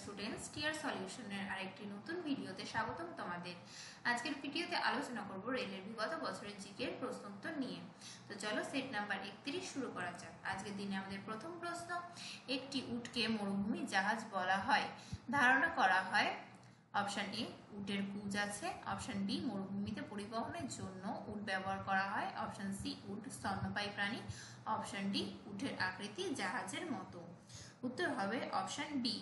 Students, টিয়ার সলিউশনের আরেকটি নতুন ভিডিওতে স্বাগতম তোমাদের। আজকের ভিডিওতে আলোচনা করব রেলের বিগত বছরের জিকের প্রশ্ন উত্তর নিয়ে। তো চলো সেট নাম্বার 31 শুরু করা যাক। আজকের দিনে আমাদের প্রথম প্রশ্ন, একটি উটকে মরুভূমি জাহাজ বলা হয়। ধারণা করা হয় অপশন এ উটের কুজ আছে, অপশন বি মরুভূমিতে পরিবহনের জন্য উট ব্যবহার করা হয়, অপশন সি উট স্তন্যপায়ী প্রাণী, অপশন ডি উটের আকৃতি জাহাজের মতো। উত্তর হবে অপশন বি,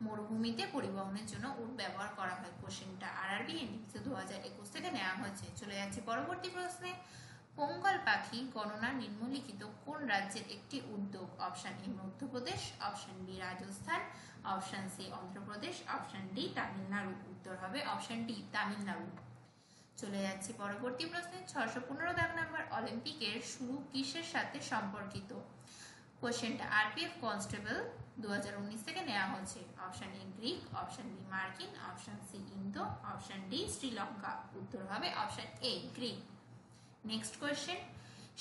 মরুভূমিতে পরিবহনের জন্য উট ব্যবহার করা হয়। কোশ্চেনটা আরআরবি এনটিপিসি 2021 থেকে নেওয়া হয়েছে। চলে যাচ্ছে পরবর্তী প্রশ্নে। পোঙ্গল পাখি গণনা নিম্নলিখিত কোন রাজ্যের একটি উদ্যোগ? Option A Madhya Pradesh, option B Rajasthan, option C Andhra Pradesh, option D Tamil Nadu. উত্তর হবে অপশন ডি তামিলনাড়ু। চলে যাচ্ছে পরবর্তী প্রশ্নে। 615 দাগ নাম্বার, অলিম্পিকের শুরু কিসের সাথে সম্পর্কিত? কোশ্চেনটা আরপিএফ কনস্টেবল 2019 থেকে নেওয়া হয়েছে। Option A Greek, option B মার্কিন, অপশন সি ইন্দো, অপশন ডি শ্রীলঙ্কা। উত্তর হবে option A Greek. Next question,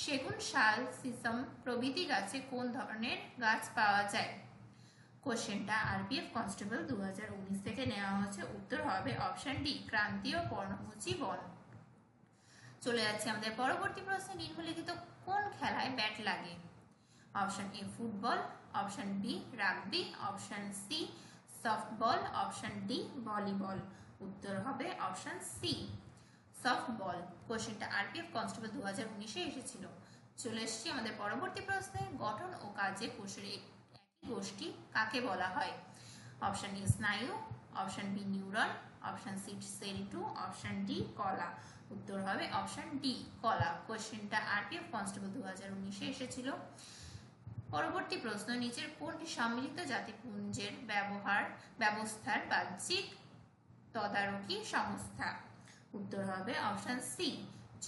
সেগুন, শাল, সিসম প্রভৃতি গাছে কোন ধরনের গাছ পাওয়া যায়? কোশ্চেনটা আরপিএফ কনস্টেবল 2019 থেকে নেওয়া হয়েছে। উত্তর হবে অপশন ডি ক্রান্তীয় পর্ণমোচী বন। চলে যাচ্ছে আমাদের পরবর্তী প্রশ্নে। নিম্নলিখিত কোন খেলায় ব্যাট লাগে? Option A football, option B rugby, option C softball, option D volleyball. উত্তর হবে অপশন সি সফটবল। কোশ্চেনটা আরপিএফ কনস্টেবল 2019-এ এসেছিল। চলে এসেছি আমাদের পরবর্তী প্রশ্নে। গঠন ও কাজে কোষের একই গোষ্ঠী কাকে বলা হয়? অপশন এ স্নায়ু, option B neuron, option C সেল2, অপশন ডি কলা। উত্তর হবে অপশন ডি কলা। কোশ্চেনটা আরপিএফ কনস্টেবল 2019-এ এসেছিল। পরবর্তী প্রশ্ন, নিচের কোনটি সম্মিলিত জাতিপুঞ্জের ব্যবস্থার বাহ্যিক তদারকি সংস্থা? উত্তর হবে option C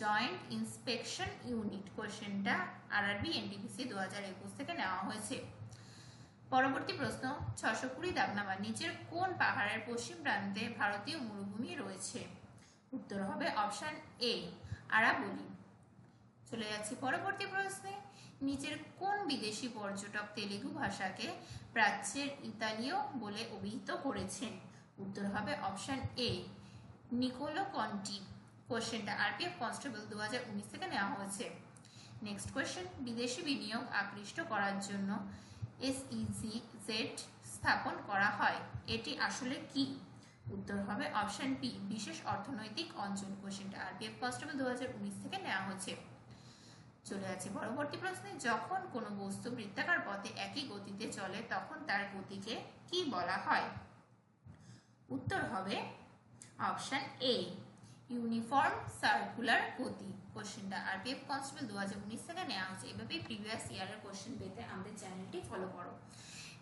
joint inspection unit. কোশ্চেনটা আরআরবি এনটিপিসি 2021 থেকে নেওয়া হয়েছে। পরবর্তী প্রশ্ন, 620 দাগ নাম্বার, নিচের কোন পাহাড়ের পশ্চিম প্রান্তে ভারতীয় মরুভূমি রয়েছে? উত্তর হবে অপশন এ আরাবলি। চলে যাচ্ছি পরবর্তী প্রশ্নে। নিচের কোন বিদেশি পর্যটক তেলুগু ভাষাকে প্রাচ্যের ইতালীয় বলে অভিহিত করেছেন? উত্তর হবে অপশন এ নিকোলো কন্টি। কোশ্চেনটা আরপিএফ কনস্টেবল 2019 থেকে নেওয়া হয়েছে। নেক্সট কোয়েশ্চেন, বিদেশি বিনিয়োগ আকৃষ্ট করার জন্য এসইজেড স্থাপন করা হয়, এটি আসলে কি? উত্তর হবে অপশন বি বিশেষ অর্থনৈতিক অঞ্চল। কোশ্চেনটা আরপিএফ কনস্টেবল 2019 থেকে নেওয়া হয়েছে। চলে আছে পরবর্তী প্রশ্নে। যখন কোনো বস্তু বৃত্তাকার পথে একই গতিতে চলে তখন তার গতিকে কি বলা হয়? উত্তর হবে অপশন এ ইউনিফর্ম সার্কুলার গতি। কোশ্চেনটা আরপিএফ কনস্টেবল 2019 থেকে নেওয়া হয়েছে। এভাবেই প্রিভিয়াস ইয়ারের কোশ্চেন পেতে আমাদের চ্যানেলটি ফলো করো।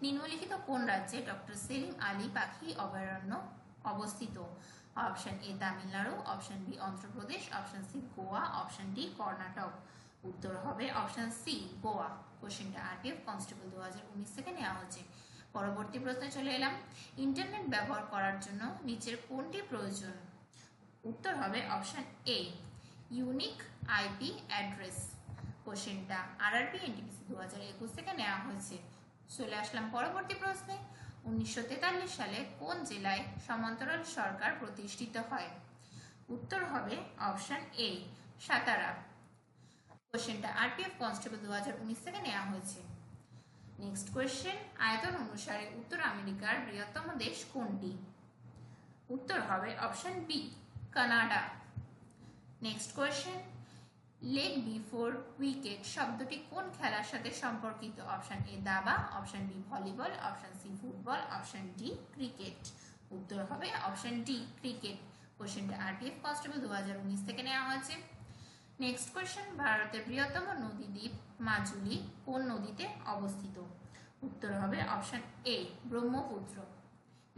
নিম্নলিখিত কোন রাজ্যে ডক্টর সেলিম আলী পাখি অভয়ারণ্য অবস্থিত? Option A Tamil Nadu, option B Andhra Pradesh, option C Goa, option D Karnataka. উত্তর হবে অপশন সি গোয়া। কোশ্চেনটা আরপিএফ কনস্টেবল 2019 থেকে নেওয়া হয়েছে। পরবর্তী প্রশ্নে চলে এলাম। ইন্টারনেট ব্যবহার করার জন্য নিচের কোনটি প্রয়োজন? উত্তর হবে option a unique IP address. কোশ্চেনটা আরআরবি এনটিপিসি 2021 থেকে নেওয়া হয়েছে। চলে আসলাম পরবর্তী প্রশ্নে। 1943 সালে কোন জেলায় সমান্তরাল সরকার প্রতিষ্ঠিত হয়? উত্তর হবে অপশন এ সাতারা। কোশ্চেনটা আরপিএফ কনস্টেবল 2019 থেকে নেওয়া হয়েছে। নেক্সট কোয়েশ্চেন, আয়তন অনুসারে উত্তর আমেরিকার বৃহত্তম দেশ কোনটি? উত্তর হবে option B Canada. Next question, leg before wicket শব্দটি কোন খেলার সাথে সম্পর্কিত? অপশন এ দাবা, option B volleyball, option C football, option D cricket. উত্তর হবে অপশন ডি ক্রিকেট। কোশ্চেনটা আরপিএফ কনস্টেবল 2019 থেকে নেওয়া হয়েছে। নেক্সট কোয়েশ্চেন, ভারতের বৃহত্তম নদী দ্বীপ মাজুলি কোন নদীতে অবস্থিত? উত্তর হবে অপশন এ ব্রহ্মপুত্র।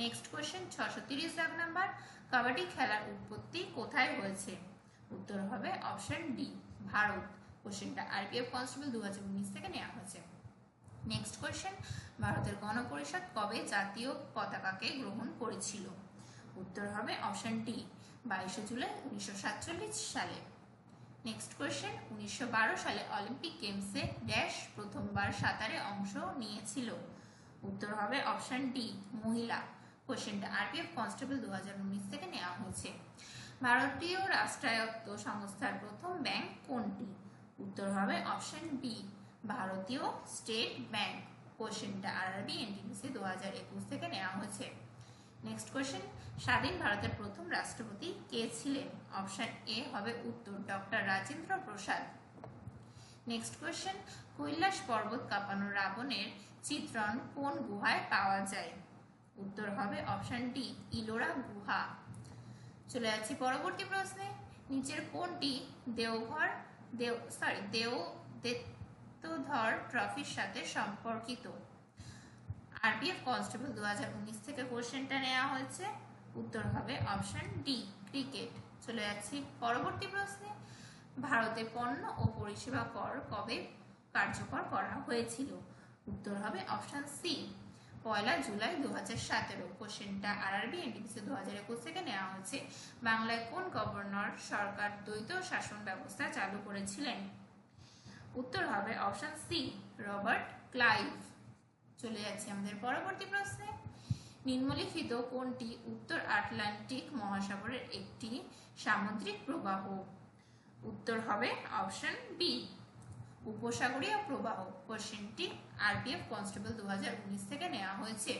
নেক্সট কোয়েশ্চেন, 630 দাগ নাম্বার, কাবাডি খেলার উৎপত্তি কোথায় হয়েছে? উত্তর হবে অপশন ডি ভারত। কোশ্চেনটা আরপিএফ কনস্টেবল 2019 থেকে নেওয়া হয়েছে। নেক্সট কোয়েশ্চেন, ভারতের গণপরিষদ কবে জাতীয় পতাকাকে গ্রহণ করেছিল? উত্তর হবে অপশন ডি 22 জুলাই 1947 সালে। নেক্সট কোয়েশ্চেন, 1912 সালে অলিম্পিক গেমসে ড্যাশ প্রথমবার সাঁতারে অংশ নিয়েছিল? উত্তর হবে অপশন ডি মহিলা। কোশ্চেনটা আরপিএফ কনস্টেবল 2019 থেকে নেওয়া হয়েছে। ভারতীয় রাষ্ট্রায়ত্ত সংস্থার প্রথম ব্যাংক কোনটি? উত্তর হবে অপশন বি ভারতীয় স্টেট ব্যাংক। কোশ্চেনটা আরআরবি এনটিপিসি 2021 থেকে নেওয়া হয়েছে। নেক্সট কোশ্চেন, স্বাধীন ভারতের প্রথম রাষ্ট্রপতি কে ছিলেন? অপশন এ হবে উত্তর doctor Rajendra Prasad. Next question, Kailash পর্বত কাঁপানো রাবণের চিত্রণ কোন গুহায় পাওয়া যায়? উত্তর হবে অপশন ডি ইলোরা গুহা। চলে যাচ্ছি পরবর্তী প্রশ্নে, নিচের কোনটি দেওধর ট্রফির সাথে সম্পর্কিত? আরপিএফ কনস্টেবল 2019 থেকে কোশ্চেনটা নেওয়া হয়েছে। উত্তর হবে অপশন ডি ক্রিকেট। চলে যাচ্ছি পরবর্তী প্রশ্নে, ভারতে পণ্য ও পরিষেবা কর কবে কার্যকর করা হয়েছিল? উত্তর হবে অপশন সি 1 জুলাই 2017। কোশ্চেনটা আরআরবি এনটিপিসি 2021 থেকে নেওয়া হয়েছে। বাংলায় কোন গভর্নর সরকার দ্বৈত শাসন ব্যবস্থা চালু করেছিলেন? উত্তর হবে অপশন সি রবার্ট ক্লাইভ। চলে যাচ্ছি আমাদের পরবর্তী প্রশ্নে, নিম্নলিখিত কোনটি উত্তর আটলান্টিক মহাসাগরের একটি সামুদ্রিক প্রবাহ? উত্তর হবে অপশন বি উপসাগরীয় প্রবাহ। কোশ্চেনটি আরপিএফ কনস্টেবল 2019 থেকে নেওয়া হয়েছে।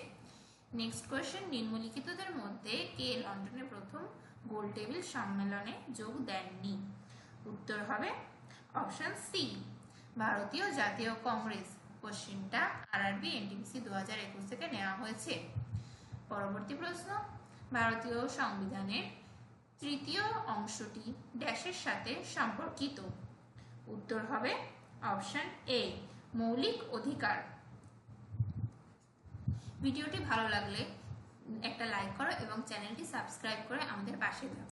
নেক্সট কোশ্চেন, নিম্নলিখিতদের মধ্যে কে লন্ডনে প্রথম গোল টেবিল সম্মেলনে যোগ দেননি? উত্তর হবে অপশন সি ভারতীয় জাতীয় কংগ্রেস। কোশ্চেনটা আরআরবি এনটিপিসি 2021 থেকে নেওয়া হয়েছে। পরবর্তী প্রশ্ন, ভারতীয় সংবিধানের তৃতীয় অংশটি ড্যাশের সাথে সম্পর্কিত? উত্তর হবে অপশন এ মৌলিক অধিকার। ভিডিওটি ভালো লাগলে একটা লাইক করো এবং চ্যানেলটি সাবস্ক্রাইব করে আমাদের পাশে থাকো।